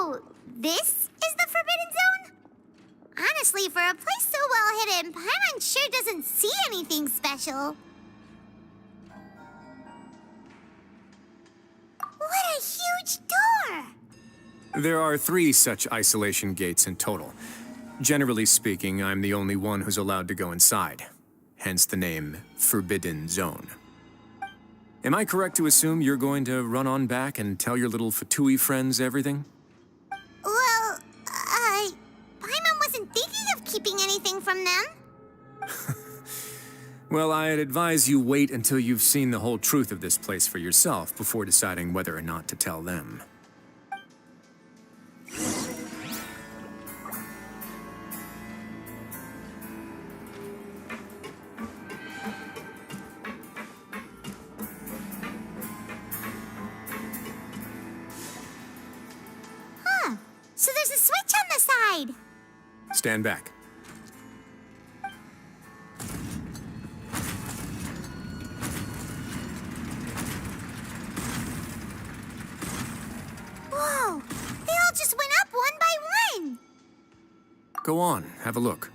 So, this is the Forbidden Zone? Honestly, for a place so well hidden, Paimon sure doesn't see anything special. What a huge door! There are 3 such isolation gates in total. Generally speaking, I'm the only one who's allowed to go inside. Hence the name Forbidden Zone. Am I correct to assume you're going to run on back and tell your little Fatui friends everything? Well, Paimon wasn't thinking of keeping anything from them. Well, I'd advise you wait until you've seen the whole truth of this place for yourself before deciding whether or not to tell them. So there's a switch on the side. Stand back. Whoa! They all just went up one by one. Go on, have a look.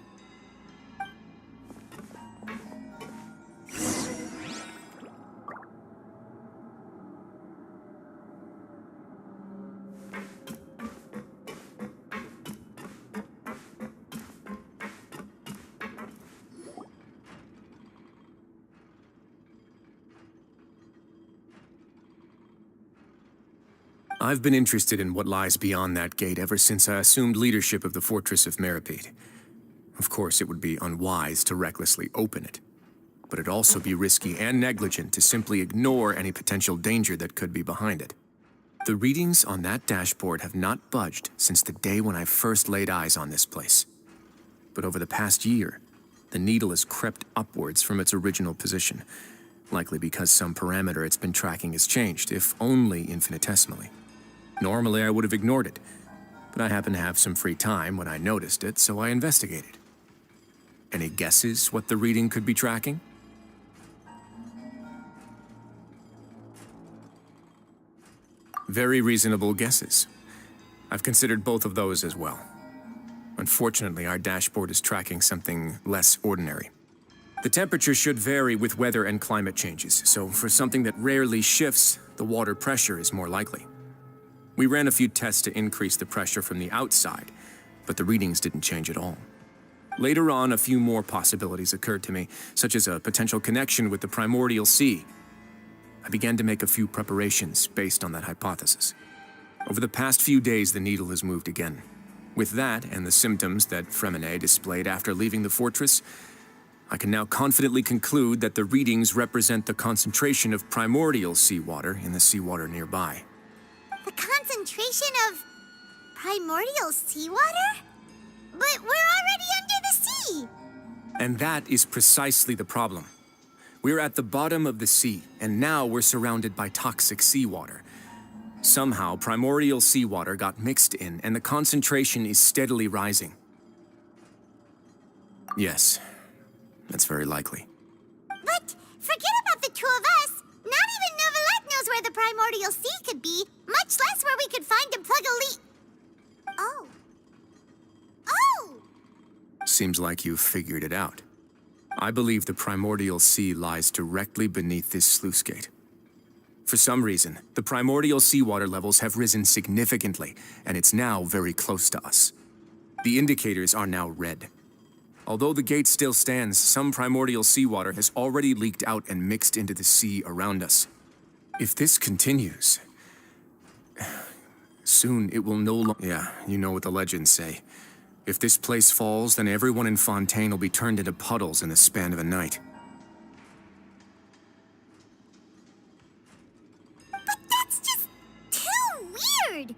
I've been interested in what lies beyond that gate ever since I assumed leadership of the Fortress of Meripede. Of course, it would be unwise to recklessly open it, but it'd also be risky and negligent to simply ignore any potential danger that could be behind it. The readings on that dashboard have not budged since the day when I first laid eyes on this place. But over the past year, the needle has crept upwards from its original position, likely because some parameter it's been tracking has changed, if only infinitesimally. Normally, I would have ignored it, but I happened to have some free time when I noticed it, so I investigated. Any guesses what the reading could be tracking? Very reasonable guesses. I've considered both of those as well. Unfortunately, our dashboard is tracking something less ordinary. The temperature should vary with weather and climate changes, so for something that rarely shifts, the water pressure is more likely. We ran a few tests to increase the pressure from the outside, but the readings didn't change at all. Later on, a few more possibilities occurred to me, such as a potential connection with the primordial sea. I began to make a few preparations based on that hypothesis. Over the past few days, the needle has moved again. With that, and the symptoms that Fremine displayed after leaving the fortress, I can now confidently conclude that the readings represent the concentration of primordial seawater in the seawater nearby. The concentration of primordial seawater? But we're already under the sea! And that is precisely the problem. We're at the bottom of the sea, and now we're surrounded by toxic seawater. Somehow, primordial seawater got mixed in, and the concentration is steadily rising. Yes, that's very likely. But forget about the two of us! Not even Novelette knows where the primordial sea could be, much less where we could find and plug a leak. Oh. Oh! Seems like you've figured it out. I believe the primordial sea lies directly beneath this sluice gate. For some reason, the primordial seawater levels have risen significantly, and it's now very close to us. The indicators are now red. Although the gate still stands, some primordial seawater has already leaked out and mixed into the sea around us. If this continues, soon it will no longer... Yeah, you know what the legends say. If this place falls, then everyone in Fontaine will be turned into puddles in the span of a night. But that's just too weird!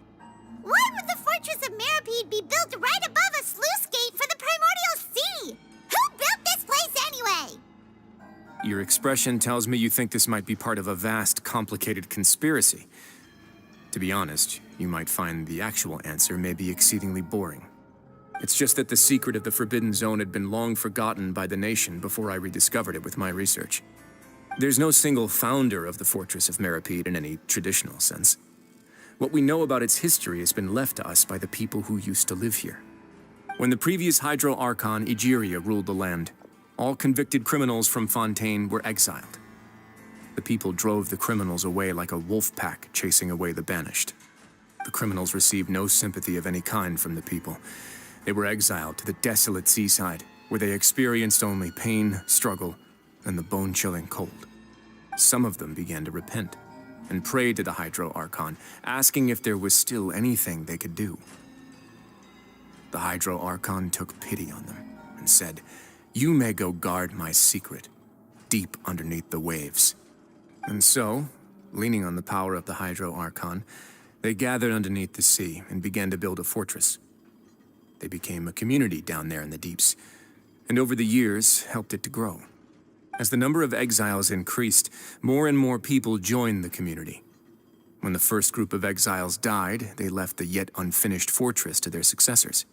Why would the Fortress of Meripede be built right above a sluice gate for the primordial sea? Who built this place anyway? Your expression tells me you think this might be part of a vast, complicated conspiracy. To be honest, you might find the actual answer may be exceedingly boring. It's just that the secret of the Forbidden Zone had been long forgotten by the nation before I rediscovered it with my research. There's no single founder of the Fortress of Meripede in any traditional sense. What we know about its history has been left to us by the people who used to live here. When the previous Hydro Archon Egeria ruled the land, all convicted criminals from Fontaine were exiled. The people drove the criminals away like a wolf pack chasing away the banished. The criminals received no sympathy of any kind from the people. They were exiled to the desolate seaside, where they experienced only pain, struggle, and the bone-chilling cold. Some of them began to repent and prayed to the Hydro Archon, asking if there was still anything they could do. The Hydro Archon took pity on them and said, "You may go guard my secret, deep underneath the waves." And so, leaning on the power of the Hydro Archon, they gathered underneath the sea and began to build a fortress. They became a community down there in the deeps, and over the years helped it to grow. As the number of exiles increased, more and more people joined the community. When the first group of exiles died, they left the yet unfinished fortress to their successors.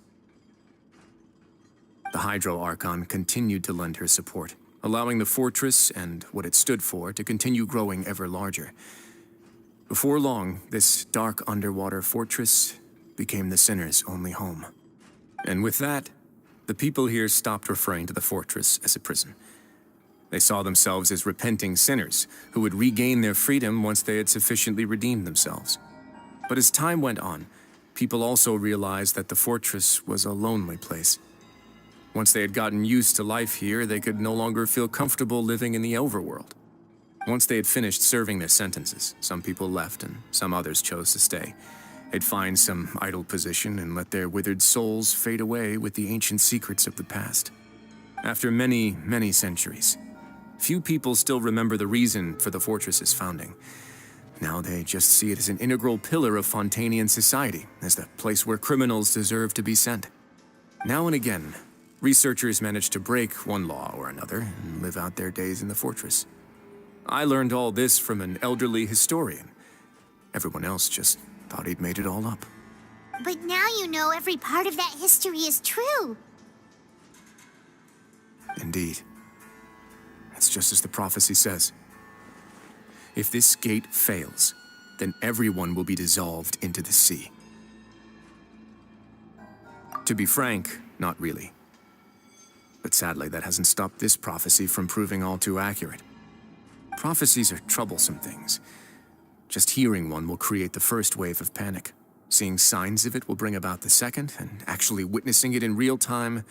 The Hydro Archon continued to lend her support, allowing the fortress and what it stood for to continue growing ever larger. Before long, this dark underwater fortress became the sinner's only home. And with that, the people here stopped referring to the fortress as a prison. They saw themselves as repenting sinners who would regain their freedom once they had sufficiently redeemed themselves. But as time went on, people also realized that the fortress was a lonely place. Once they had gotten used to life here, they could no longer feel comfortable living in the overworld. Once they had finished serving their sentences, some people left and some others chose to stay. They'd find some idle position and let their withered souls fade away with the ancient secrets of the past. After many, many centuries, few people still remember the reason for the fortress's founding. Now they just see it as an integral pillar of Fontainian society, as the place where criminals deserve to be sent. Now and again, researchers manage to break one law or another and live out their days in the fortress. I learned all this from an elderly historian. Everyone else just thought he'd made it all up. But now you know every part of that history is true. Indeed. It's just as the prophecy says. If this gate fails, then everyone will be dissolved into the sea. To be frank, not really. But sadly, that hasn't stopped this prophecy from proving all too accurate. Prophecies are troublesome things. Just hearing one will create the first wave of panic. Seeing signs of it will bring about the second, and actually witnessing it in real time,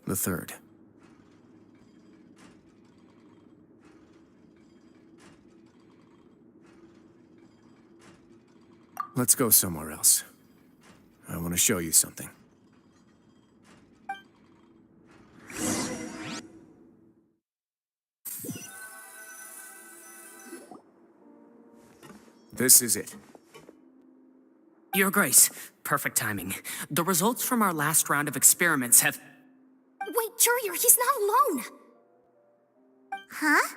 the third. Let's go somewhere else. I want to show you something. This is it. Your Grace, perfect timing. The results from our last round of experiments have... Wait, Jurier, he's not alone! Huh?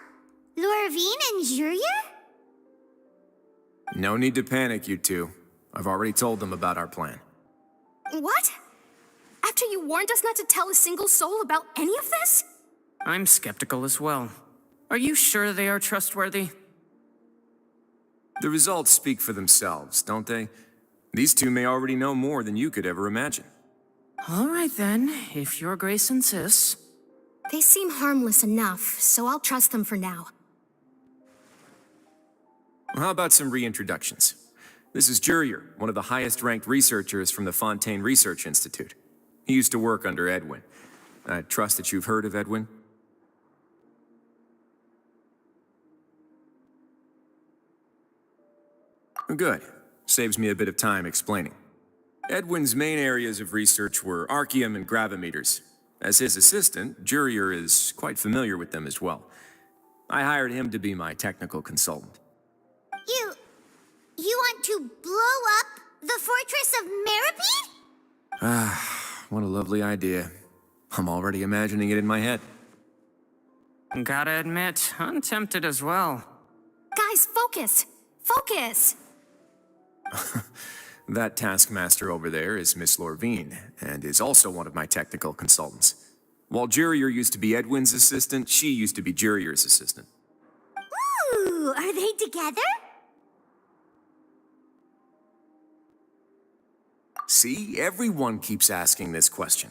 Lorvine and Jurier? No need to panic, you two. I've already told them about our plan. What? After you warned us not to tell a single soul about any of this? I'm skeptical as well. Are you sure they are trustworthy? The results speak for themselves, don't they? These two may already know more than you could ever imagine. All right then, if Your Grace insists. They seem harmless enough, so I'll trust them for now. How about some reintroductions? This is Jurier, one of the highest-ranked researchers from the Fontaine Research Institute. He used to work under Edwin. I trust that you've heard of Edwin? Good. Saves me a bit of time explaining. Edwin's main areas of research were archium and gravimeters. As his assistant, Jurier is quite familiar with them as well. I hired him to be my technical consultant. You want to blow up the fortress of Meripede? Ah, what a lovely idea. I'm already imagining it in my head. Gotta admit, I'm tempted as well. Guys, focus! Focus! That taskmaster over there is Miss Lorvine, and is also one of my technical consultants. While Jurier used to be Edwin's assistant, she used to be Jurier's assistant. Ooh, are they together? See, everyone keeps asking this question.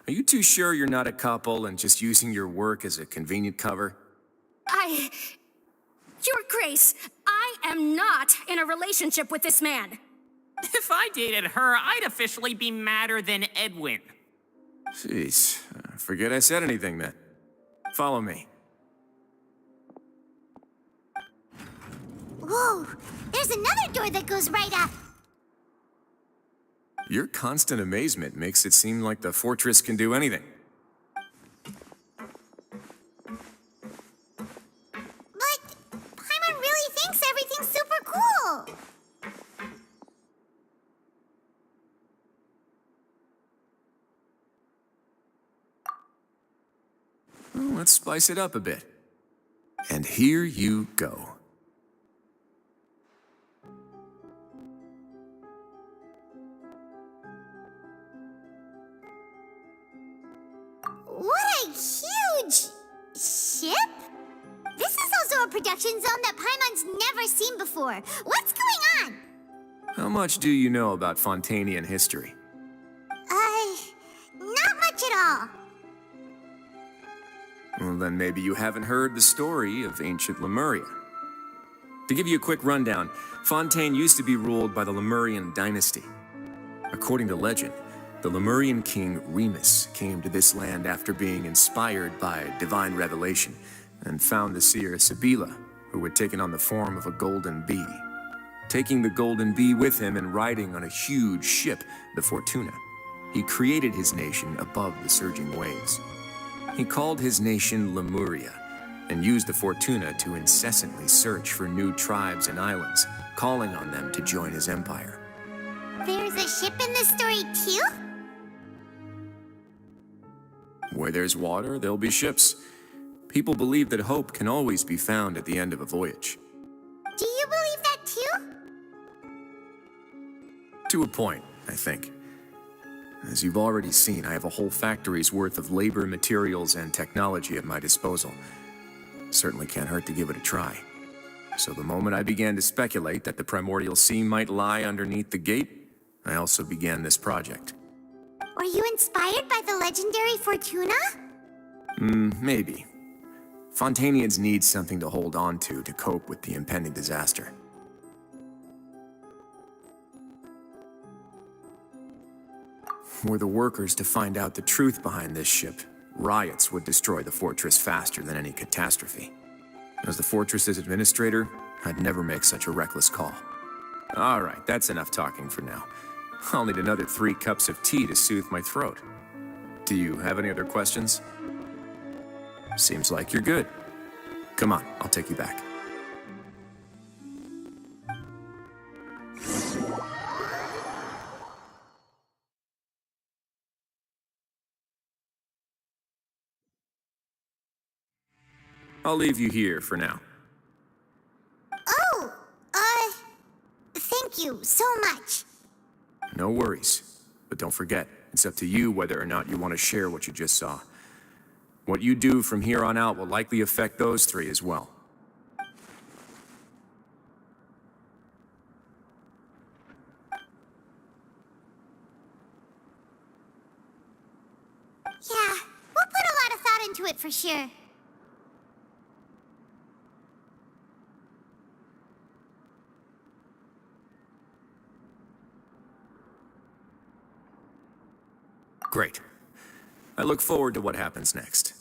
Are you too sure you're not a couple and just using your work as a convenient cover? Your Grace, I am not in a relationship with this man. If I dated her, I'd officially be madder than Edwin. Jeez, forget I said anything then. Follow me. Whoa, there's another door that goes right up. Your constant amazement makes it seem like the fortress can do anything. But Paimon really thinks everything's super cool. Well, let's spice it up a bit. And here you go. What a huge ship! This is also a production zone that Paimon's never seen before. What's going on? How much do you know about Fontanian history? Not much at all. Well, then maybe you haven't heard the story of ancient Lemuria. To give you a quick rundown, Fontaine used to be ruled by the Lemurian dynasty. According to legend, the Lemurian king Remus came to this land after being inspired by divine revelation and found the seer Sibila, who had taken on the form of a golden bee. Taking the golden bee with him and riding on a huge ship, the Fortuna, he created his nation above the surging waves. He called his nation Lemuria and used the Fortuna to incessantly search for new tribes and islands, calling on them to join his empire. There's a ship in this story too? Where there's water, there'll be ships. People believe that hope can always be found at the end of a voyage. Do you believe that too? To a point, I think. As you've already seen, I have a whole factory's worth of labor, materials, and technology at my disposal. Certainly can't hurt to give it a try. So the moment I began to speculate that the primordial sea might lie underneath the gate, I also began this project. Were you inspired by the legendary Fortuna? Maybe. Fontanians need something to hold on to cope with the impending disaster. Were the workers to find out the truth behind this ship, riots would destroy the fortress faster than any catastrophe. As the fortress's administrator, I'd never make such a reckless call. All right, that's enough talking for now. I'll need another 3 cups of tea to soothe my throat. Do you have any other questions? Seems like you're good. Come on, I'll take you back. I'll leave you here for now. Oh, thank you so much. No worries. But don't forget, it's up to you whether or not you want to share what you just saw. What you do from here on out will likely affect those 3 as well. Yeah, we'll put a lot of thought into it for sure. Great. I look forward to what happens next.